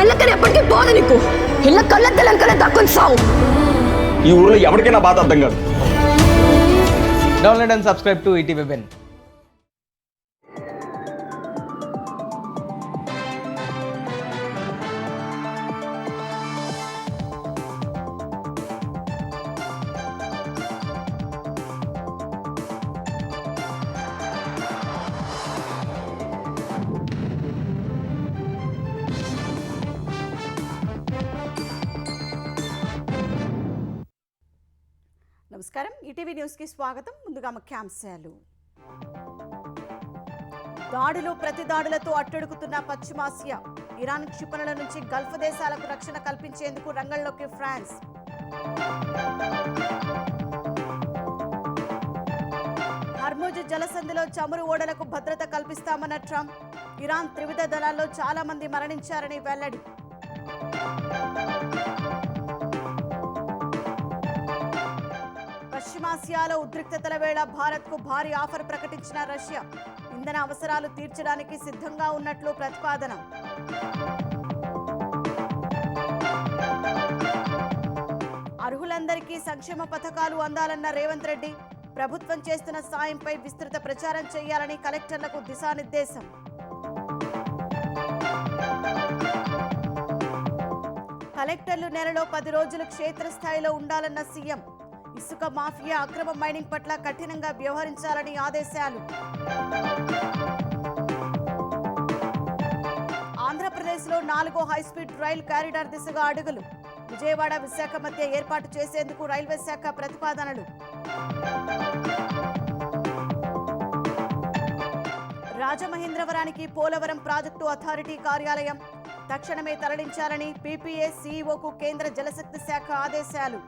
మెల్లకని ఎప్పటికీ పోదు నీకు. ఇళ్ళ కళ్ళెత్తలంకనే దక్కుని సావు. ఈ ఊర్లో ఎవరికైనా బాధ అర్థం కాదు. Download and subscribe to ETV web. నమస్కారం, ఈటీవీ న్యూస్కి స్వాగతం. ముందుగా ముఖ్యాంశాలు. దాడులు ప్రతి దాడులతో అట్టడుగుతున్న పశ్చిమాసియా. ఇరాన్ క్షిపణుల నుంచి గల్ఫ్ దేశాలకు రక్షణ కల్పించేందుకు రంగంలోకి ఫ్రాన్స్. హర్ముజ్ జలసంధిలో చమురు ఓడలకు భద్రత కల్పిస్తామన్న ట్రంప్. ఇరాన్ త్రివిధ దళాల్లో చాలా మంది మరణించారని వెల్లడి. పశ్చిమాసియాలో ఉద్రిక్తతల వేళ భారత్కు భారీ ఆఫర్ ప్రకటించిన రష్యా. ఇంధన అవసరాలు తీర్చడానికి సిద్ధంగా ఉన్నట్లు ప్రతిపాదన. అర్హులందరికీ సంక్షేమ పథకాలు అందాలన్న రేవంత్ రెడ్డి. ప్రభుత్వం చేస్తున్న సాయంపై విస్తృత ప్రచారం చేయాలని కలెక్టర్లకు దిశానిర్దేశం. కలెక్టర్లు నెలలో 10 రోజులు క్షేత్రస్థాయిలో ఉండాలన్న సీఎం. ఇసుక మాఫియా అక్రమ మైనింగ్ పట్ల కఠినంగా వ్యవహరించాలని ఆదేశాలు. ఆంధ్రప్రదేశ్లో 4వ హైస్పీడ్ రైల్ కారిడార్ దిశగా అడుగులు. విజయవాడ విశాఖ మధ్య ఏర్పాటు చేసేందుకు రైల్వే శాఖ ప్రతిపాదనలు. రాజమహేంద్రవరానికి పోలవరం ప్రాజెక్టు అథారిటీ కార్యాలయం తక్షణమే తరలించాలని పీపీఏ సీఈఓకు కేంద్ర జలశక్తి శాఖ ఆదేశాలు.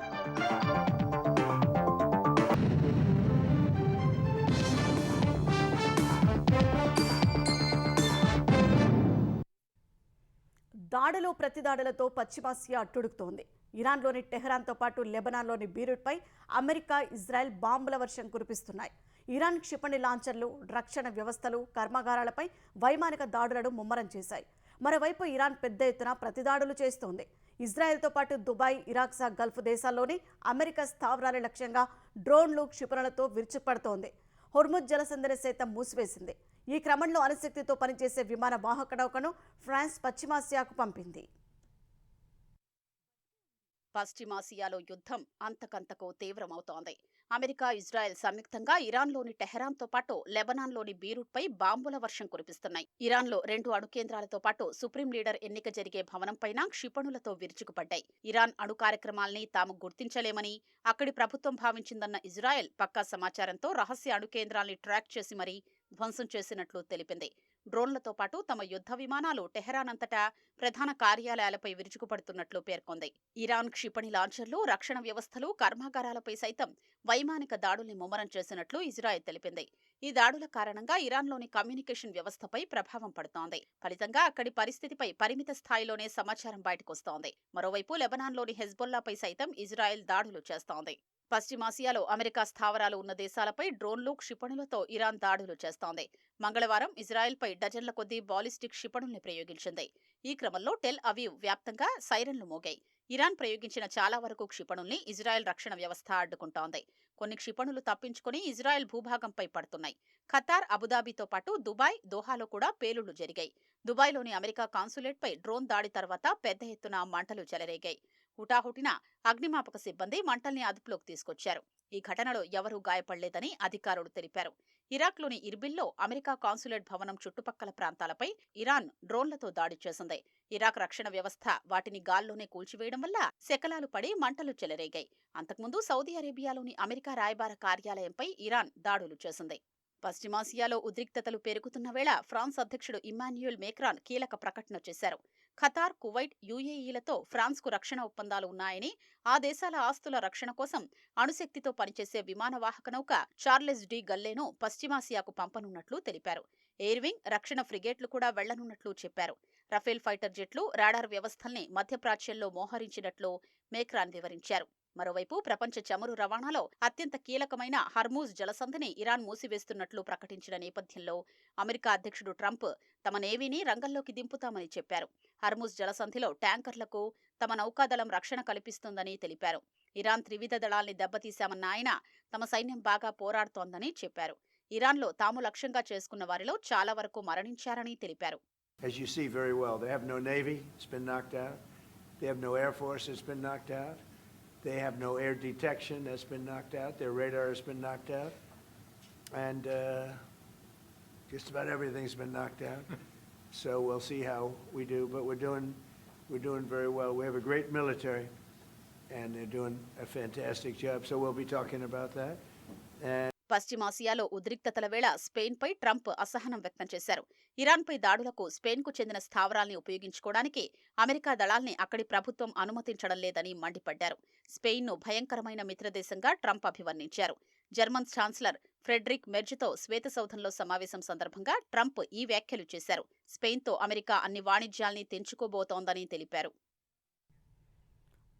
దాడులు ప్రతిదాడులతో పశ్చిమాసియా అట్టుడుకుతోంది. ఇరాన్లోని టెహరాన్తో పాటు లెబనాన్లోని బీరూట్పై అమెరికా, ఇజ్రాయెల్ బాంబుల వర్షం కురిపిస్తున్నాయి. ఇరాన్ క్షిపణి లాంచర్లు, రక్షణ వ్యవస్థలు, కర్మాగారాలపై వైమానిక దాడులను ముమ్మరం చేశాయి. మరోవైపు ఇరాన్ పెద్ద ఎత్తున ప్రతిదాడులు చేస్తోంది. ఇజ్రాయెల్తో పాటు దుబాయ్, ఇరాక్ సహా గల్ఫ్ దేశాల్లోని అమెరికా స్థావరాల లక్ష్యంగా డ్రోన్లు, క్షిపణులతో విరుచుకుపడుతోంది. హోర్ముజ్ జలసంధిని సైతం మూసివేసింది. ఈ క్రమంలో అణుశక్తితో పనిచేసే విమాన వాహక నౌకను ఫ్రాన్స్ పశ్చిమాసియాకు పంపింది. పశ్చిమాసియాలో యుద్ధం అంతకంతకు తీవ్రమవుతోంది. అమెరికా, ఇజ్రాయెల్ సంయుక్తంగా ఇరాన్లోని టెహరాన్తో పాటు లెబనాన్లోని బీరూట్పై బాంబుల వర్షం కురిపిస్తున్నాయి. ఇరాన్లో 2 అణు కేంద్రాలతో పాటు సుప్రీం లీడర్ ఎన్నిక జరిగే భవనంపైన క్షిపణులతో విరుచుకుపడ్డాయి. ఇరాన్ అణు కార్యక్రమాల్ని తాము గుర్తించలేమని అక్కడి ప్రభుత్వం భావించిందన్న ఇజ్రాయెల్ పక్కా సమాచారంతో రహస్య అణు కేంద్రాల్ని ట్రాక్ చేసి మరీ ధ్వంసం చేసినట్లు తెలిపింది. డ్రోన్లతో పాటు తమ యుద్ధ విమానాలు టెహరాన్ అంతటా ప్రధాన కార్యాలయాలపై విరుచుకుపడుతున్నట్లు పేర్కొంది. ఇరాన్ క్షిపణి లాంచర్లు, రక్షణ వ్యవస్థలు, కర్మాగారాలపై సైతం వైమానిక దాడుల్ని ముమ్మరం చేసినట్లు ఇజ్రాయెల్ తెలిపింది. ఈ దాడుల కారణంగా ఇరాన్లోని కమ్యూనికేషన్ వ్యవస్థపై ప్రభావం పడుతోంది. ఫలితంగా అక్కడి పరిస్థితిపై పరిమిత స్థాయిలోనే సమాచారం బయటకొస్తోంది. మరోవైపు లెబనాన్లోని హెజ్బొల్లాపై సైతం ఇజ్రాయెల్ దాడులు చేస్తోంది. పశ్చిమాసియాలో అమెరికా స్థావరాలు ఉన్న దేశాలపై డ్రోన్లు, క్షిపణులతో ఇరాన్ దాడులు చేస్తోంది. మంగళవారం ఇజ్రాయెల్పై డజన్ల కొద్దీ బాలిస్టిక్ క్షిపణుల్ని ప్రయోగించింది. ఈ క్రమంలో టెల్ అవీవ్ వ్యాప్తంగా సైరన్లు మోగాయి. ఇరాన్ ప్రయోగించిన చాలా వరకు క్షిపణుల్ని ఇజ్రాయెల్ రక్షణ వ్యవస్థ అడ్డుకుంటోంది. కొన్ని క్షిపణులు తప్పించుకుని ఇజ్రాయెల్ భూభాగంపై పడుతున్నాయి. ఖతార్, అబుదాబితో పాటు దుబాయ్, దోహాలో కూడా పేలుళ్లు జరిగాయి. దుబాయ్లోని అమెరికా కాన్సులేట్పై డ్రోన్ దాడి తర్వాత పెద్ద ఎత్తున మంటలు చెలరేగాయి. హుటాహుటిన అగ్నిమాపక సిబ్బంది మంటల్ని అదుపులోకి తీసుకొచ్చారు. ఈ ఘటనలో ఎవరూ గాయపడలేదని అధికారులు తెలిపారు. ఇరాక్లోని ఇర్బిల్లో అమెరికా కాన్సులేట్ భవనం చుట్టుపక్కల ప్రాంతాలపై ఇరాన్ డ్రోన్లతో దాడి చేసింది. ఇరాక్ రక్షణ వ్యవస్థ వాటిని గాల్లోనే కూల్చివేయడం వల్ల శకలాలు పడి మంటలు చెలరేగాయి. అంతకుముందు సౌదీ అరేబియాలోని అమెరికా రాయబార కార్యాలయంపై ఇరాన్ దాడులు చేసింది. పశ్చిమాసియాలో ఉద్రిక్తతలు పెరుగుతున్న వేళ ఫ్రాన్స్ అధ్యక్షుడు ఇమ్మాన్యుయల్ మేక్రాన్ కీలక ప్రకటన చేశారు. ఖతార్, కువైట్, యుఏఈలతో ఫ్రాన్స్కు రక్షణ ఒప్పందాలు ఉన్నాయని, ఆ దేశాల ఆస్తుల రక్షణ కోసం అణుశక్తితో పనిచేసే విమానవాహక నౌక చార్లెస్ డి గల్లేను పశ్చిమాసియాకు పంపనున్నట్లు తెలిపారు. ఎయిర్వింగ్, రక్షణ ఫ్రిగేట్లు కూడా వెళ్లనున్నట్లు చెప్పారు. రఫేల్ ఫైటర్ జెట్లు, రాడార్ వ్యవస్థల్ని మధ్యప్రాచ్యంలో మోహరించినట్లు మేక్రాన్ వివరించారు. మరోవైపు ప్రపంచ చమురు రవాణాలో అత్యంత కీలకమైన హర్మూజ్ జలసంధిని ఇరాన్ మూసివేస్తున్నట్లు ప్రకటించిన నేపథ్యంలో అమెరికా అధ్యక్షుడు ట్రంప్ తమ నేవీని రంగంలోకి దింపుతామని చెప్పారు. హర్మూజ్ జలసంధిలో ట్యాంకర్లకు తమ నౌకాదళం రక్షణ కల్పిస్తుందని తెలిపారు. ఇరాన్ త్రివిధ దళాల్ని దెబ్బతీశామన్న ఆయన తమ సైన్యం బాగా పోరాడుతోందని చెప్పారు. ఇరాన్లో తాము లక్ష్యంగా చేసుకున్న వారిలో చాలా వరకు మరణించారని తెలిపారు. As you see very well, they have no navy, it's been knocked out. They have no air force, it's been knocked out. They have no air detection, that's been knocked out. Their radar has been knocked out. And just about everything's been knocked out. So we'll see how we do, but we're doing very well. We have a great military, and they're doing a fantastic job. So we'll be talking about that. And పశ్చిమాసియాలో ఉద్రిక్తతల వేళ స్పెయిన్పై Trump అసహనం వ్యక్తం చేశారు. ఇరాన్పై దాడులకు స్పెయిన్కు చెందిన స్థావరాల్ని ఉపయోగించుకోవడానికి America దళాల్ని అక్కడి ప్రభుత్వం అనుమతించడం లేదని మండిపడ్డారు. స్పెయిన్ను భయంకరమైన మిత్రదేశంగా ట్రంప్ అభివర్ణించారు. జర్మన్ ఛాన్సలర్ ఫ్రెడరిక్ మెర్జ్తో శ్వేతసౌధంలో సమావేశం సందర్భంగా ట్రంప్ ఈ వ్యాఖ్యలు చేశారు. స్పెయిన్తో అమెరికా అన్ని వాణిజ్యాల్ని తెంచుకోబోతోందని తెలిపారు.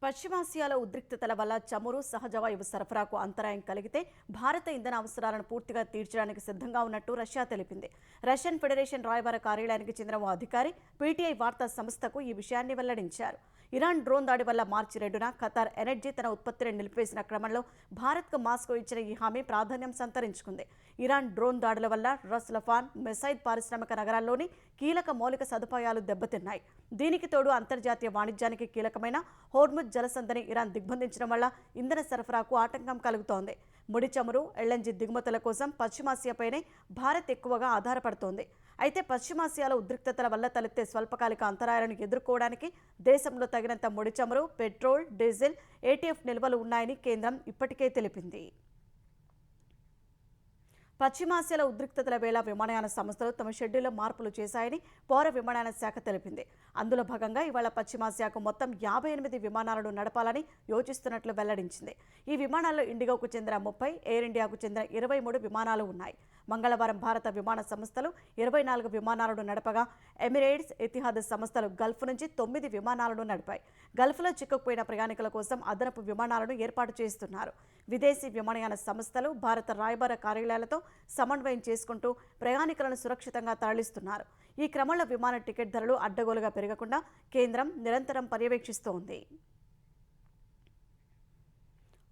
పశ్చిమాసియాలో ఉద్రిక్తతల వల్ల చమురు, సహజ వాయువు సరఫరాకు అంతరాయం కలిగితే భారత ఇంధన అవసరాలను పూర్తిగా తీర్చడానికి సిద్ధంగా ఉన్నట్టు రష్యా తెలిపింది. రష్యన్ ఫెడరేషన్ రాయబార కార్యాలయానికి చెందిన ఓ అధికారి పీటీఐ వార్తా సంస్థకు ఈ విషయాన్ని వెల్లడించారు. ఇరాన్ డ్రోన్ దాడి వల్ల మార్చి 2న ఖతార్ ఎనర్జీ తన ఉత్పత్తిని నిలిపివేసిన క్రమంలో భారత్కు మాస్కో ఇచ్చిన ఈ హామీ ప్రాధాన్యం సంతరించుకుంది. ఇరాన్ డ్రోన్ దాడుల వల్ల రస్ లఫాన్, మెసైద్ పారిశ్రామిక నగరాల్లోని కీలక మౌలిక సదుపాయాలు దెబ్బతిన్నాయి. దీనికి తోడు అంతర్జాతీయ వాణిజ్యానికి కీలకమైన హోర్ముజ్ జలసంధిని ఇరాన్ దిగ్బంధించడం వల్ల ఇంధన సరఫరాకు ఆటంకం కలుగుతోంది. ముడి చమురు, ఎల్ఎన్జీ దిగుమతుల కోసం పశ్చిమాసియాపైనే భారత్ ఎక్కువగా ఆధారపడుతోంది. అయితే పశ్చిమాసియాలో ఉద్రిక్తతల వల్ల తలెత్తే స్వల్పకాలిక అంతరాయాలను ఎదుర్కోవడానికి దేశంలో తగినంత ముడి చమురు, పెట్రోల్, డీజిల్, ఏటీఎఫ్ నిల్వలు ఉన్నాయని కేంద్రం ఇప్పటికే తెలిపింది. పశ్చిమాసియాలో ఉద్రిక్తతల వేళ విమానయాన సంస్థలు తమ షెడ్యూల్లో మార్పులు చేశాయని పౌర విమానయాన శాఖ తెలిపింది. అందులో భాగంగా ఇవాళ పశ్చిమాసియాకు మొత్తం 58 విమానాలను నడపాలని యోచిస్తున్నట్లు వెల్లడించింది. ఈ విమానాల్లో ఇండిగోకు చెందిన 30, ఎయిర్ ఇండియాకు చెందిన 23 విమానాలు ఉన్నాయి. మంగళవారం భారత విమాన సంస్థలు 24 విమానాలను నడపగా ఎమిరేట్స్, ఎతిహాద్ సంస్థలు గల్ఫ్ నుంచి 9 విమానాలను నడిపాయి. గల్ఫ్లో చిక్కుకుపోయిన ప్రయాణికుల కోసం అదనపు విమానాలను ఏర్పాటు చేస్తున్నారు. విదేశీ విమానయాన సంస్థలు భారత రాయబార కార్యాలయాలతో సమన్వయం చేసుకుంటూ ప్రయాణికులను సురక్షితంగా తరలిస్తున్నారు. ఈ క్రమంలో విమాన టికెట్ ధరలు అడ్డగోలుగా పెరగకుండా కేంద్రం నిరంతరం పర్యవేక్షిస్తోంది.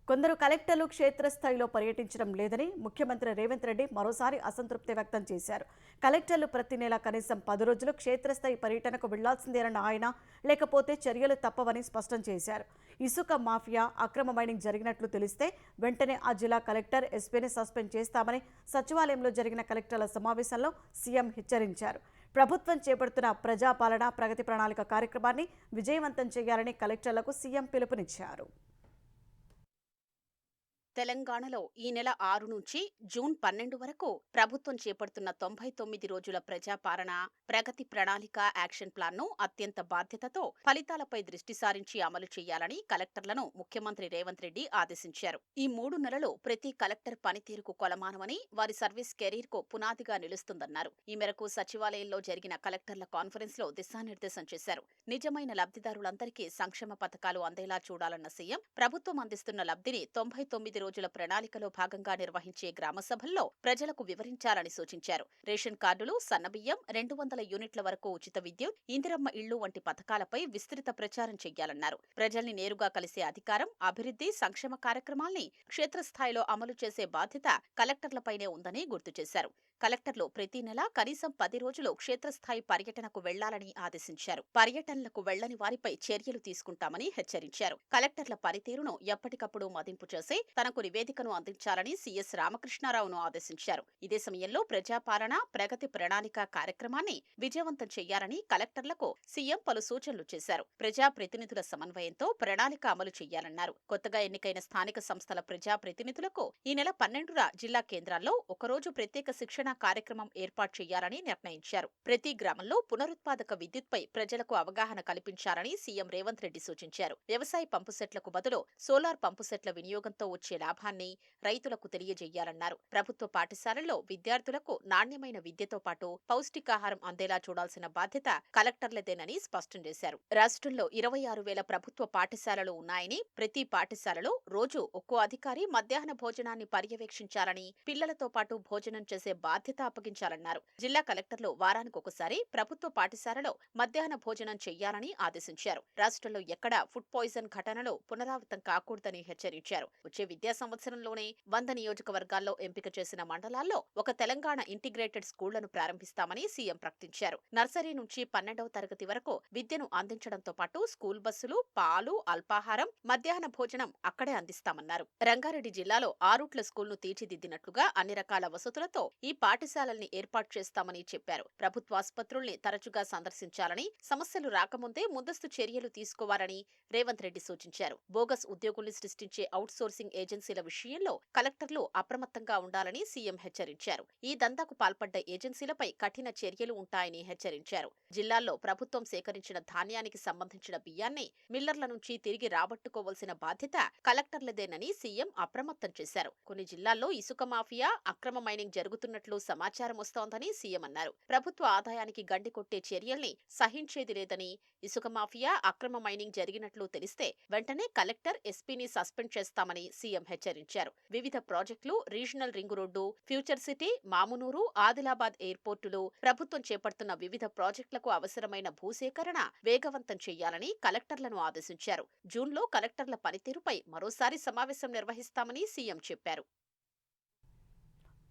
కొందరు కలెక్టర్లు క్షేత్రస్థాయిలో పర్యటించడం లేదని ముఖ్యమంత్రి రేవంత్ రెడ్డి మరోసారి అసంతృప్తి వ్యక్తం చేశారు. కలెక్టర్లు ప్రతి నెల కనీసం 10 రోజులు క్షేత్రస్థాయి పర్యటనకు వెళ్లాల్సిందేనన్న ఆయన, లేకపోతే చర్యలు తప్పవని స్పష్టం చేశారు. ఇసుక మాఫియా, అక్రమ మైనింగ్ జరిగినట్లు తెలిస్తే వెంటనే ఆ జిల్లా కలెక్టర్, ఎస్పీని సస్పెండ్ చేస్తామని సచివాలయంలో జరిగిన కలెక్టర్ల సమావేశంలో సీఎం హెచ్చరించారు. ప్రభుత్వం చేపడుతున్న ప్రజాపాలన ప్రగతి ప్రణాళిక కార్యక్రమాన్ని విజయవంతం చేయాలని కలెక్టర్లకు సీఎం పిలుపునిచ్చారు. తెలంగాణలో ఈ నెల 6 నుంచి జూన్ 12 వరకు ప్రభుత్వం చేపడుతున్న 99 రోజుల ప్రజాపాలన ప్రగతి ప్రణాళిక యాక్షన్ ప్లాన్ను అత్యంత బాధ్యతతో ఫలితాలపై దృష్టి సారించి అమలు చేయాలని కలెక్టర్లను ముఖ్యమంత్రి రేవంత్ రెడ్డి ఆదేశించారు. ఈ 3 నెలలు ప్రతి కలెక్టర్ పనితీరుకు కొలమానమని, వారి సర్వీస్ కెరీర్కు పునాదిగా నిలుస్తుందన్నారు. ఈ మేరకు సచివాలయంలో జరిగిన కలెక్టర్ల కాన్ఫరెన్స్ లో దిశానిర్దేశం చేశారు. నిజమైన లబ్ధిదారులందరికీ సంక్షేమ పథకాలు అందేలా చూడాలన్న సీఎం ప్రభుత్వం అందిస్తున్న లబ్ధిని 99 రోజుల ప్రణాళికలో భాగంగా నిర్వహించే గ్రామ సభల్లో ప్రజలకు వివరించాలని సూచించారు. రేషన్ కార్డులు, సన్నబియ్యం, 200 యూనిట్ల వరకు ఉచిత విద్యుత్, ఇందిరమ్మ ఇళ్లు వంటి పథకాలపై విస్తృత ప్రచారం చేయాలన్నారు. ప్రజల్ని నేరుగా కలిసే అధికారం, అభివృద్ధి, సంక్షేమ కార్యక్రమాల్ని క్షేత్రస్థాయిలో అమలు చేసే బాధ్యత కలెక్టర్లపైనే ఉందని గుర్తు చేశారు. కలెక్టర్లు ప్రతి నెల కనీసం 10 రోజులు క్షేత్రస్థాయి పర్యటనకు వెళ్లాలని ఆదేశించారు. పర్యటనలకు వెళ్లని వారిపై చర్యలు తీసుకుంటామని హెచ్చరించారు. కలెక్టర్ల పనితీరును ఎప్పటికప్పుడు మదింపు చేసి తనకు నివేదికను అందించాలని సీఎస్ రామకృష్ణారావును ఆదేశించారు. ఇదే సమయంలో ప్రజాపాలన ప్రగతి ప్రణాళిక కార్యక్రమాన్ని విజయవంతం చేయాలని కలెక్టర్లకు సీఎం పలు సూచనలు చేశారు. ప్రజాప్రతినిధుల సమన్వయంతో ప్రణాళిక అమలు చేయాలన్నారు. కొత్తగా ఎన్నికైన స్థానిక సంస్థల ప్రజాప్రతినిధులకు ఈ నెల 12న జిల్లా కేంద్రాల్లో ఒకరోజు ప్రత్యేక శిక్షణ కార్యక్రమం ఏర్పాటు చేయాలని నిర్ణయించారు. ప్రతి గ్రామంలో పునరుత్పాదక విద్యుత్పై ప్రజలకు అవగాహన కల్పించాలని సీఎం రేవంత్ రెడ్డి సూచించారు. వ్యవసాయ పంపు సెట్లకు బదులు సోలార్ పంపు సెట్ల వినియోగంతో వచ్చే లాభాన్ని రైతులకు తెలియజేయాలన్నారు. ప్రభుత్వ పాఠశాలల్లో విద్యార్థులకు నాణ్యమైన విద్యతో పాటు పౌష్టికాహారం అందేలా చూడాల్సిన బాధ్యత కలెక్టర్లదేనని స్పష్టం చేశారు. రాష్ట్రంలో 26,000 ప్రభుత్వ పాఠశాలలు ఉన్నాయని, ప్రతి పాఠశాలలో రోజు ఒక్కో అధికారి మధ్యాహ్న భోజనాన్ని పర్యవేక్షించాలని, పిల్లలతో పాటు భోజనం చేసే బాధ్యత అప్పగించాలన్నారు. జిల్లా కలెక్టర్లు వారానికొకసారి ప్రభుత్వ పాఠశాలలో మధ్యాహ్న భోజనం చెయ్యాలని ఆదేశించారు. రాష్ట్రంలో ఎక్కడా ఫుడ్ పాయిజన్ ఘటనలు పునరావృతం కాకూడదని హెచ్చరించారు. వచ్చే విద్యా సంవత్సరంలోనే 100 నియోజకవర్గాల్లో ఎంపిక చేసిన మండలాల్లో ఒక తెలంగాణ ఇంటిగ్రేటెడ్ స్కూళ్లను ప్రారంభిస్తామని సీఎం ప్రకటించారు. నర్సరీ నుంచి 12వ తరగతి వరకు విద్యను అందించడంతో పాటు స్కూల్ బస్సులు, పాలు, అల్పాహారం, మధ్యాహ్న భోజనం అక్కడే అందిస్తామన్నారు. రంగారెడ్డి జిల్లాలో 6 స్కూల్ను తీర్చిదిద్దినట్లుగా అన్ని రకాల వసతులతో ఈ పాఠశాలల్ని ఏర్పాటు చేస్తామని చెప్పారు. ప్రభుత్వ ఆసుపత్రుల్ని తరచుగా సందర్శించాలని, సమస్యలు రాకముందే ముందస్తు చర్యలు తీసుకోవాలని రేవంత్ రెడ్డి సూచించారు. బోగస్ ఉద్యోగుల్ని సృష్టించే అవుట్ సోర్సింగ్ ఏజెన్సీల విషయంలో కలెక్టర్లు అప్రమత్తంగా ఉండాలని సీఎం హెచ్చరించారు. ఈ దందాకు పాల్పడ్డ ఏజెన్సీలపై కఠిన చర్యలు ఉంటాయని హెచ్చరించారు. జిల్లాల్లో ప్రభుత్వం సేకరించిన ధాన్యానికి సంబంధించిన బియ్యాన్ని మిల్లర్ల నుంచి తిరిగి రాబట్టుకోవాల్సిన బాధ్యత కలెక్టర్లదేనని సీఎం అప్రమత్తం చేశారు. కొన్ని జిల్లాల్లో ఇసుక మాఫియా, అక్రమ మైనింగ్ జరుగుతున్నట్లు సమాచారం వస్తోందని సీఎం అన్నారు. ప్రభుత్వ ఆదాయానికి గండి కొట్టే చర్యల్ని సహించేది లేదని, ఇసుక మాఫియా, అక్రమ మైనింగ్ జరిగినట్లు తెలిస్తే వెంటనే కలెక్టర్, ఎస్పీని సస్పెండ్ చేస్తామని సీఎం హెచ్చరించారు. వివిధ ప్రాజెక్టులు, regional ring road, future city, Mamnoor, Adilabad ఎయిర్పోర్టులు, ప్రభుత్వం చేపడుతున్న వివిధ ప్రాజెక్టులకు అవసరమైన భూసేకరణ వేగవంతం చేయాలని కలెక్టర్లను ఆదేశించారు. జూన్లో కలెక్టర్ల పనితీరుపై మరోసారి సమావేశం నిర్వహిస్తామని సీఎం చెప్పారు.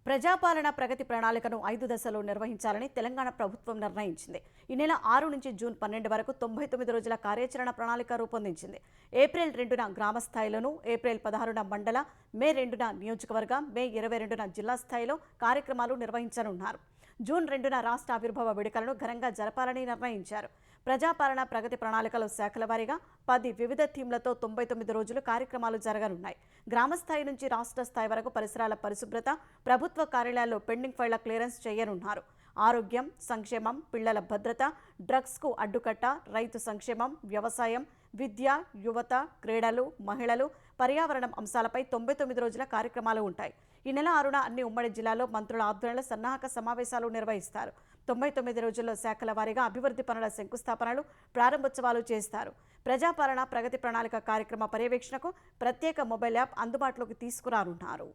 ప్రజాపాలన ప్రగతి ప్రణాళికను 5 దశల్లో నిర్వహించాలని తెలంగాణ ప్రభుత్వం నిర్ణయించింది. ఈ నెల 6 నుంచి జూన్ 12 వరకు 99 రోజుల కార్యాచరణ ప్రణాళిక రూపొందించింది. ఏప్రిల్ 2న గ్రామ స్థాయిలోనూ, ఏప్రిల్ 16న మండల, మే 2న నియోజకవర్గ, మే 22న జిల్లా స్థాయిలో కార్యక్రమాలు నిర్వహించనున్నారు. జూన్ 2న రాష్ట్ర ఆవిర్భావ వేడుకలను ఘనంగా జరపాలని నిర్ణయించారు. ప్రజాపాలన ప్రగతి ప్రణాళికలో శాఖల వారీగా 10 వివిధ థీమ్లతో 99 రోజులు కార్యక్రమాలు జరగనున్నాయి. గ్రామ స్థాయి నుంచి రాష్ట్ర స్థాయి వరకు పరిసరాల పరిశుభ్రత, ప్రభుత్వ కార్యాలయాల్లో పెండింగ్ ఫైళ్ల క్లియరెన్స్ చేయనున్నారు. ఆరోగ్యం, సంక్షేమం, పిల్లల భద్రత, డ్రగ్స్కు అడ్డుకట్ట, రైతు సంక్షేమం, వ్యవసాయం, విద్య, యువత, క్రీడలు, మహిళలు, పర్యావరణం అంశాలపై 99 రోజుల కార్యక్రమాలు ఉంటాయి. ఈ నెల 6న అన్ని ఉమ్మడి జిల్లాల్లో మంత్రుల ఆధ్వర్యంలో సన్నాహక సమావేశాలు నిర్వహిస్తారు. 99 రోజుల్లో శాఖల వారీగా అభివృద్ధి పనుల శంకుస్థాపనలు, ప్రారంభోత్సవాలు చేస్తారు. ప్రజాపాలన ప్రగతి ప్రణాళిక కార్యక్రమ పర్యవేక్షణకు ప్రత్యేక మొబైల్ యాప్ అందుబాటులోకి తీసుకురానున్నారు.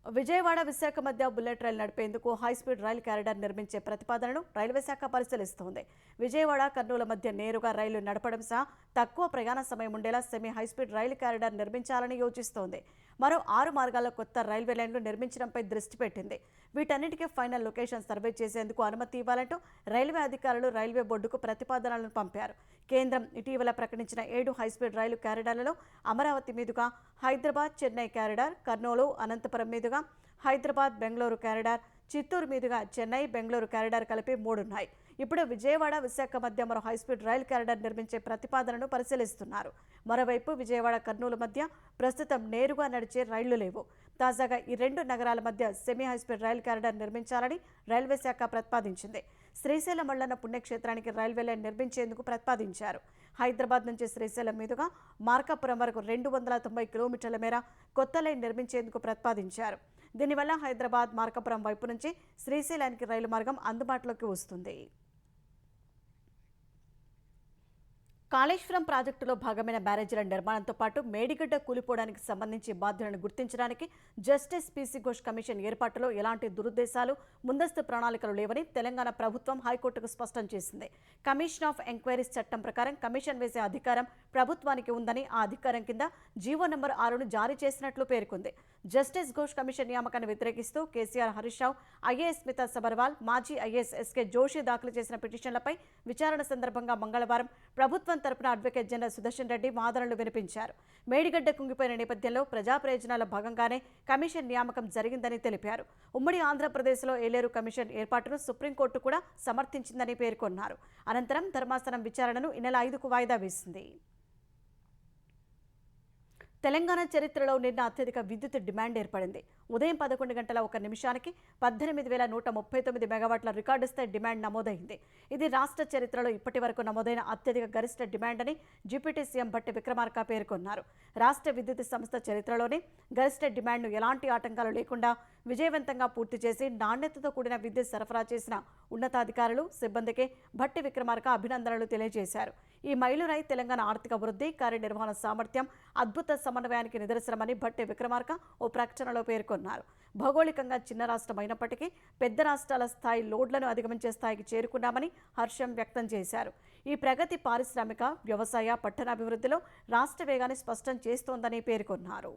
విజయవాడ, విశాఖ మధ్య బుల్లెట్ రైలు నడిపేందుకు హైస్పీడ్ రైలు కారిడార్ నిర్మించే ప్రతిపాదనను రైల్వే శాఖ పరిశీలిస్తోంది. విజయవాడ, కర్నూలు మధ్య నేరుగా రైలు నడపడం సహా తక్కువ ప్రయాణ సమయం ఉండేలా సెమీ హైస్పీడ్ రైలు కారిడార్ నిర్మించాలని యోచిస్తోంది. మరో 6 మార్గాల్లో కొత్త రైల్వే లైన్లు నిర్మించడంపై దృష్టి పెట్టింది. వీటన్నిటికీ ఫైనల్ లొకేషన్ సర్వే చేసేందుకు అనుమతి ఇవ్వాలంటూ రైల్వే అధికారులు రైల్వే బోర్డుకు ప్రతిపాదనలను పంపారు. కేంద్రం ఇటీవల ప్రకటించిన 7 హైస్పీడ్ రైలు కారిడార్లలో అమరావతి మీదుగా హైదరాబాద్, చెన్నై కారిడార్, కర్నూలు, అనంతపురం మీదుగా హైదరాబాద్, బెంగళూరు కారిడార్, చిత్తూరు మీదుగా చెన్నై, బెంగళూరు కారిడార్ కలిపి 3 ఉన్నాయి. ఇప్పుడు విజయవాడ, విశాఖ మధ్య మరో హైస్పీడ్ రైలు కారిడార్ నిర్మించే ప్రతిపాదనను పరిశీలిస్తున్నారు. మరోవైపు విజయవాడ, కర్నూలు మధ్య ప్రస్తుతం నేరుగా నడిచే రైళ్లు లేవు. తాజాగా ఈ 2 నగరాల మధ్య సెమీ హైస్పీడ్ రైలు కారిడార్ నిర్మించాలని రైల్వే శాఖ ప్రతిపాదించింది. శ్రీశైలం మల్లన్న పుణ్యక్షేత్రానికి రైల్వే లైన్ నిర్మించేందుకు ప్రతిపాదించారు. హైదరాబాద్ నుంచి శ్రీశైలం మీదుగా మార్కాపురం వరకు 290 కిలోమీటర్ల మేర కొత్త లైన్ నిర్మించేందుకు ప్రతిపాదించారు. దీనివల్ల హైదరాబాద్, మార్కాపురం వైపు నుంచి శ్రీశైలానికి రైలు మార్గం అందుబాటులోకి వస్తుంది. కాళేశ్వరం ప్రాజెక్టులో భాగమైన బ్యారేజీల నిర్మాణంతో పాటు మేడిగడ్డ కూలిపోవడానికి సంబంధించి బాధ్యులను గుర్తించడానికి జస్టిస్ పీసీ ఘోష్ కమిషన్ ఏర్పాటులో ఎలాంటి దురుద్దేశాలు, ముందస్తు ప్రణాళికలు లేవని తెలంగాణ ప్రభుత్వం హైకోర్టుకు స్పష్టం చేసింది. కమిషన్ ఆఫ్ ఎంక్వైరీస్ చట్టం ప్రకారం కమిషన్ వేసే అధికారం ప్రభుత్వానికి ఉందని, ఆ అధికారం కింద జీవో నంబర్ 6ను జారీ చేసినట్లు పేర్కొంది. జస్టిస్ ఘోష్ కమిషన్ నియామకాన్ని వ్యతిరేకిస్తూ కేసీఆర్, హరీష్ రావు, ఐఏఎస్ స్మితా సబర్వాల్, మాజీ ఐఏఎస్ ఎస్కే జోషి దాఖలు చేసిన పిటిషన్లపై విచారణ సందర్భంగా మంగళవారం ప్రభుత్వం తరపున అడ్వకేట్ జనరల్ సుదర్శన్ రెడ్డి వాదనలు వినిపించారు. మేడిగడ్డ కుంగిపోయిన నేపథ్యంలో ప్రజా ప్రయోజనాల భాగంగానే కమిషన్ నియామకం జరిగిందని తెలిపారు. ఉమ్మడి ఆంధ్రప్రదేశ్లో ఏలేరు కమిషన్ ఏర్పాటును సుప్రీంకోర్టు కూడా సమర్థించిందని పేర్కొన్నారు. అనంతరం ధర్మాసనం విచారణను ఈ నెల 5కు వాయిదా వేసింది. తెలంగాణ చరిత్రలో నిన్న అత్యధిక విద్యుత్ డిమాండ్ ఏర్పడింది. ఉదయం 11 గంటల 1 నిమిషానికి 18,139 మెగావాట్ల రికార్డు స్థాయి డిమాండ్ నమోదైంది. ఇది రాష్ట్ర చరిత్రలో ఇప్పటి వరకు నమోదైన అత్యధిక గరిష్ట డిమాండ్ అని డిప్యూటీ సీఎం భట్టి విక్రమార్క పేర్కొన్నారు. రాష్ట్ర విద్యుత్ సంస్థ చరిత్రలోనే గరిష్ట డిమాండ్ను ఎలాంటి ఆటంకాలు లేకుండా విజయవంతంగా పూర్తి చేసి నాణ్యతతో కూడిన విద్యుత్ సరఫరా చేసిన ఉన్నతాధికారులు, సిబ్బందికి భట్టి విక్రమార్క అభినందనలు తెలియజేశారు. ఈ మైలురాయి తెలంగాణ ఆర్థిక వృద్ధి, కార్యనిర్వహణ సామర్థ్యం, అద్భుత సమన్వయానికి నిదర్శనమని భట్టి విక్రమార్క ఓ ప్రకటనలో పేర్కొన్నారు. భౌగోళికంగా చిన్న రాష్ట్రం అయినప్పటికీ పెద్ద రాష్ట్రాల స్థాయి లోడ్లను అధిగమించే స్థాయికి చేరుకున్నామని హర్షం వ్యక్తం చేశారు. ఈ ప్రగతి పారిశ్రామిక, వ్యవసాయ, పట్టణాభివృద్ధిలో రాష్ట్ర వేగాన్ని స్పష్టం చేస్తోందని పేర్కొన్నారు.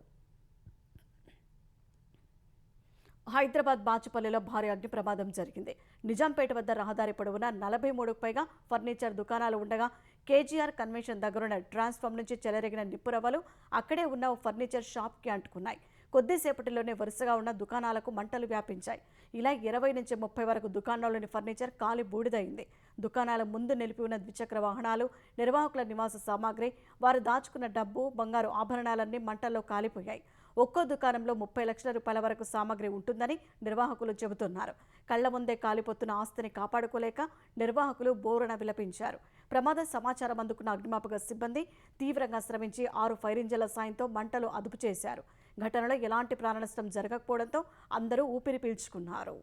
హైదరాబాద్ బాచుపల్లిలో భారీ అగ్ని ప్రమాదం జరిగింది. నిజాంపేట వద్ద రహదారి పొడవునా 43కు పైగా ఫర్నిచర్ దుకాణాలు ఉండగా కేజీఆర్ కన్వెన్షన్ దగ్గరున్న ట్రాన్స్ఫార్మ్ నుంచి చెలరేగిన నిప్పురవ్వలు అక్కడే ఉన్న ఓ ఫర్నిచర్ షాప్కి అంటుకున్నాయి. కొద్దిసేపటిలోనే వరుసగా ఉన్న దుకాణాలకు మంటలు వ్యాపించాయి. ఇలా 20 నుంచి 30 వరకు దుకాణాల్లోని ఫర్నిచర్ కాలి బూడిదైంది. దుకాణాల ముందు నిలిపి ఉన్న ద్విచక్ర వాహనాలు, నిర్వాహకుల నివాస సామాగ్రి, వారు దాచుకున్న డబ్బు, బంగారు ఆభరణాలన్నీ మంటల్లో కాలిపోయాయి. ఒక్కో దుకాణంలో 30 లక్షల రూపాయల వరకు సామాగ్రి ఉంటుందని నిర్వాహకులు చెబుతున్నారు. కళ్ల ముందే కాలిపోతున్న ఆస్తిని కాపాడుకోలేక నిర్వాహకులు బోరున విలపించారు. ప్రమాద సమాచారం అందుకున్న అగ్నిమాపక సిబ్బంది తీవ్రంగా శ్రమించి 6 ఫైర్ ఇంజన్ల సాయంతో మంటలు అదుపు చేశారు. ఘటనలో ఎలాంటి ప్రాణనష్టం జరగకపోవడంతో అందరూ ఊపిరి పీల్చుకున్నారు.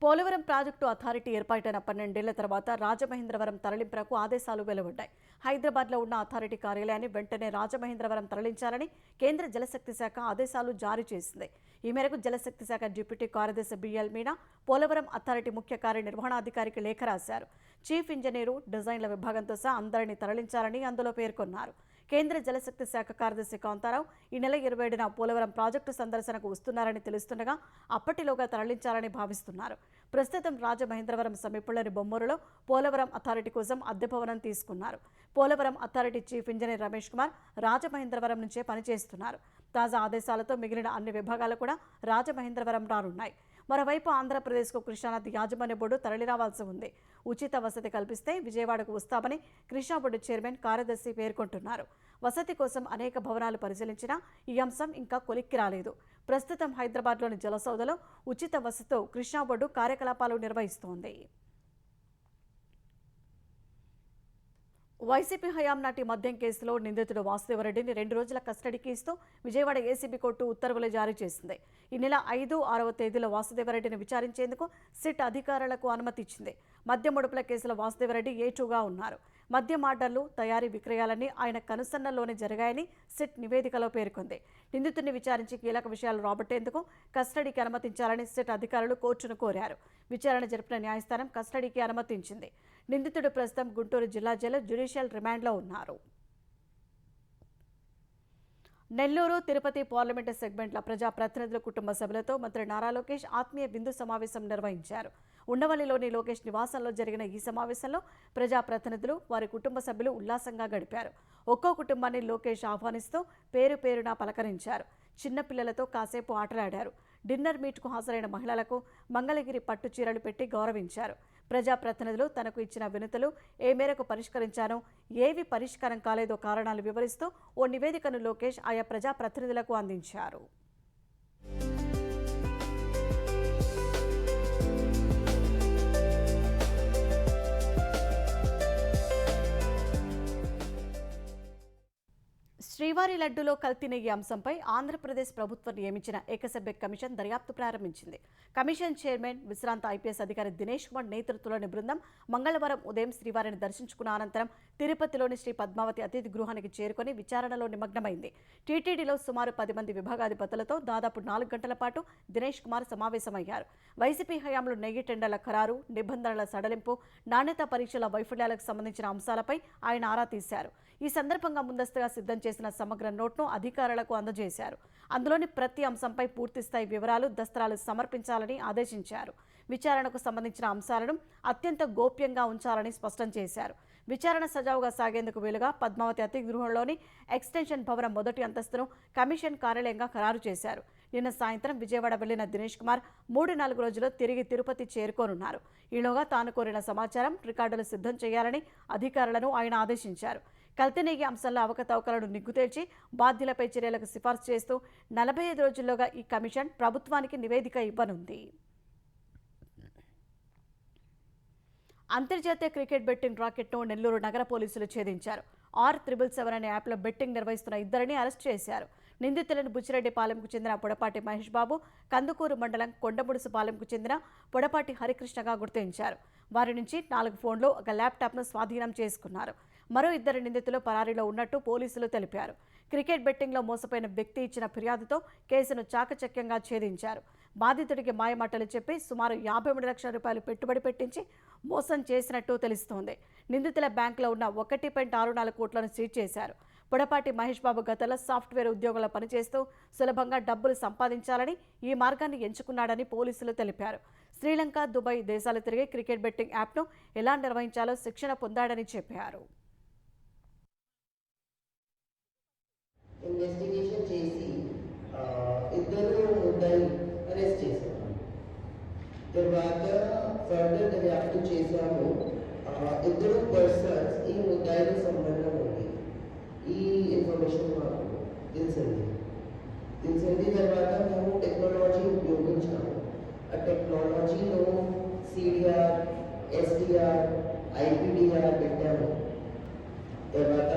పోలవరం ప్రాజెక్టు అథారిటీ ఏర్పాటైన 12 ఏళ్ల తర్వాత రాజమహేంద్రవరం తరలింపునకు ఆదేశాలు వెలువడ్డాయి. హైదరాబాద్లో ఉన్న అథారిటీ కార్యాలయాన్ని వెంటనే రాజమహేంద్రవరం తరలించాలని కేంద్ర జలశక్తి శాఖ ఆదేశాలు జారీ చేసింది. ఈ మేరకు జలశక్తి శాఖ డిప్యూటీ కార్యదర్శి బిఎల్ మీనా పోలవరం అథారిటీ ముఖ్య కార్యనిర్వహణాధికారికి లేఖ రాశారు. చీఫ్ ఇంజనీరు, డిజైన్ల విభాగంతో సహా అందరినీ తరలించాలని అందులో పేర్కొన్నారు. కేంద్ర జలశక్తి శాఖ కార్యదర్శి కాంతారావు ఈ నెల 27న పోలవరం ప్రాజెక్టు సందర్శనకు వస్తున్నారని తెలుస్తుండగా అప్పటిలోగా తరలించాలని భావిస్తున్నారు. ప్రస్తుతం రాజమహేంద్రవరం సమీపంలోని బొమ్మూరులో పోలవరం అథారిటీ కోసం అద్దె భవనం తీసుకున్నారు. Polavaram authority chief engineer Ramesh Kumar Rajamahendravaram నుంచే పనిచేస్తున్నారు. తాజా ఆదేశాలతో మిగిలిన అన్ని విభాగాలు కూడా రాజమహేంద్రవరం రానున్నాయి. మరోవైపు ఆంధ్రప్రదేశ్కు కృష్ణానది యాజమాన్య బోర్డు తరలిరావాల్సి ఉంది. ఉచిత వసతి కల్పిస్తే విజయవాడకు వస్తామని కృష్ణా బోర్డు చైర్మన్ కార్యదర్శి పేర్కొంటున్నారు. వసతి కోసం అనేక భవనాలు పరిశీలించినా ఈ అంశం ఇంకా కొలిక్కి రాలేదు. ప్రస్తుతం హైదరాబాద్లోని జలసౌధలో ఉచిత వసతితో కృష్ణా బోర్డు కార్యకలాపాలు నిర్వహిస్తోంది. వైసీపీ హయాం నాటి మద్యం కేసులో నిందితుడు వాసుదేవరెడ్డిని 2 రోజుల కస్టడీకి ఇస్తూ విజయవాడ ఏసీబీ కోర్టు ఉత్తర్వులు జారీ చేసింది. ఈ నెల 5, 6వ తేదీలో వాసుదేవరెడ్డిని విచారించేందుకు సిట్ అధికారులకు అనుమతి ఇచ్చింది. మద్యం ముడుపుల కేసులో వాసుదేవరెడ్డి A2గా ఉన్నారు. మద్యం ఆర్డర్లు, తయారీ, విక్రయాలన్నీ ఆయన కనుసన్నల్లోనే జరిగాయని సిట్ నివేదికలో పేర్కొంది. నిందితుడిని విచారించి కీలక విషయాలు రాబట్టేందుకు కస్టడీకి అనుమతించాలని సిట్ అధికారులు కోర్టును కోరారు. విచారణ జరిపిన న్యాయస్థానం కస్టడీకి అనుమతించింది. నిందితుడు ప్రస్తుతం గుంటూరు జిల్లా జైలు జ్యుడిషియల్ రిమాండ్లో ఉన్నారు. నెల్లూరు, తిరుపతి పార్లమెంటు సెగ్మెంట్ల ప్రజాప్రతినిధుల కుటుంబ సభ్యులతో మంత్రి నారా లోకేష్ ఆత్మీయ విందు సమావేశం నిర్వహించారు. ఉండవల్లిలోని లోకేష్ నివాసంలో జరిగిన ఈ సమావేశంలో ప్రజాప్రతినిధులు, వారి కుటుంబ సభ్యులు ఉల్లాసంగా గడిపారు. ఒక్కో కుటుంబాన్ని లోకేష్ ఆహ్వానిస్తూ పేరు పేరున పలకరించారు. చిన్నపిల్లలతో కాసేపు ఆటలాడారు. డిన్నర్ మీట్కు హాజరైన మహిళలకు మంగళగిరి పట్టు చీరలు పెట్టి గౌరవించారు. ప్రజాప్రతినిధులు తనకు ఇచ్చిన వినతులు ఏ మేరకు పరిష్కరించానో, ఏవి పరిష్కారం కాలేదో కారణాలు వివరిస్తూ ఓ నివేదికను లోకేష్ ఆయా ప్రజాప్రతినిధులకు అందించారు. శ్రీవారి లడ్డూలో కల్తీ నెయ్యి అంశంపై ఆంధ్రప్రదేశ్ ప్రభుత్వం నియమించిన ఏకసభ్య కమిషన్ దర్యాప్తు ప్రారంభించింది. కమిషన్ చైర్మన్, విశ్రాంత ఐపీఎస్ అధికారి దినేష్ కుమార్ నేతృత్వంలోని బృందం మంగళవారం ఉదయం శ్రీవారిని దర్శించుకున్న అనంతరం తిరుపతిలోని శ్రీ పద్మావతి అతిథి గృహానికి చేరుకుని విచారణలో నిమగ్నమైంది. టీటీడీలో సుమారు 10 మంది విభాగాధిపతులతో దాదాపు 4 గంటల పాటు దినేష్ కుమార్ సమావేశమయ్యారు. వైసీపీ హయాంలో నెయ్యి టెండర్ల ఖరారు, నిబంధనల సడలింపు, నాణ్యతా పరీక్షల వైఫల్యాలకు సంబంధించిన అంశాలపై ఆయన ఆరా తీశారు. ఈ సందర్భంగా ముందస్తుగా సిద్ధం చేసిన సమగ్ర నోట్ను అధికారులకు అందజేశారు. అందులోని ప్రతి అంశంపై పూర్తిస్థాయి వివరాలు, దస్త్రాలు సమర్పించాలని ఆదేశించారు. విచారణకు సంబంధించిన అంశాలను అత్యంత గోప్యంగా ఉంచాలని స్పష్టం చేశారు. విచారణ సజావుగా సాగేందుకు వీలుగా పద్మావతి అతిథి గృహంలోని ఎక్స్టెన్షన్ భవనం మొదటి అంతస్తును కమిషన్ కార్యాలయంగా ఖరారు చేశారు. నిన్న సాయంత్రం విజయవాడ వెళ్లిన దినేష్ కుమార్ 3-4 రోజుల్లో తిరిగి తిరుపతి చేరుకోనున్నారు. ఈలోగా తాను కోరిన సమాచారం, రికార్డులు సిద్ధం చేయాలని అధికారులను ఆయన ఆదేశించారు. కల్తీనేగి అంశంలో అవకతవకలను నిగ్గుతేల్చి బాధ్యులపై చర్యలకు సిఫార్సు చేస్తూ 45 రోజుల్లోగా ఈ కమిషన్ ప్రభుత్వానికి నివేదిక ఇవ్వనుంది. అంతర్జాతీయ క్రికెట్ బెట్టింగ్ రాకెట్ను నెల్లూరు నగర పోలీసులు ఛేదించారు. R777 అనే యాప్లో బెట్టింగ్ నిర్వహిస్తున్న ఇద్దరిని అరెస్ట్ చేశారు. నిందితులను బుచ్చిరెడ్డిపాలెంకు చెందిన పొడపాటి మహేష్ బాబు, కందుకూరు మండలం కొండముడుసుపాలెంకు చెందిన పొడపాటి హరికృష్ణగా గుర్తించారు. వారి నుంచి 4 ఫోన్లు, ఒక ల్యాప్టాప్ను స్వాధీనం చేసుకున్నారు. మరో 2 నిందితులు పరారీలో ఉన్నట్టు పోలీసులు తెలిపారు. క్రికెట్ బెట్టింగ్లో మోసపోయిన వ్యక్తి ఇచ్చిన ఫిర్యాదుతో కేసును చాకచక్యంగా ఛేదించారు. బాధితుడికి మాయమాటలు చెప్పి సుమారు 53 లక్షల రూపాయలు పెట్టుబడి పెట్టించి మోసం చేసినట్టు తెలుస్తోంది. నిందితుల బ్యాంకులో ఉన్న 1.64 కోట్లను సీజ్ చేశారు. పొడపాటి మహేష్ బాబు గతంలో సాఫ్ట్వేర్ ఉద్యోగంలో పనిచేస్తూ సులభంగా డబ్బులు సంపాదించాలని ఈ మార్గాన్ని ఎంచుకున్నాడని పోలీసులు తెలిపారు. శ్రీలంక, దుబాయ్ దేశాలు తిరిగి క్రికెట్ బెట్టింగ్ యాప్ను ఎలా నిర్వహించాలో శిక్షణ పొందాడని చెప్పారు. ఇన్వెస్టిగేషన్ చేసి ఇద్దరు ముద్దాయి అరెస్ట్ చేశారు. తర్వాత ఫర్దర్ దర్యాప్తు చేశాము. ఇద్దరు పర్సన్స్ ఈ ముద్దాయితో సంబంధం ఉంది. ఈ ఇన్ఫర్మేషన్ మాకు తెలిసింది తర్వాత మేము టెక్నాలజీ ఉపయోగించాము. ఆ టెక్నాలజీలో CDR, SDR, IPDR పెట్టాము. తర్వాత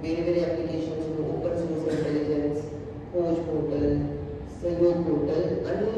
వేరే అప్లికేషన్స్, ఓపెన్ సోర్స్ ఇంటెలిజెన్స్, కోచ్ పోర్టల్, సహయోగ్ పోర్టల్ అన్ని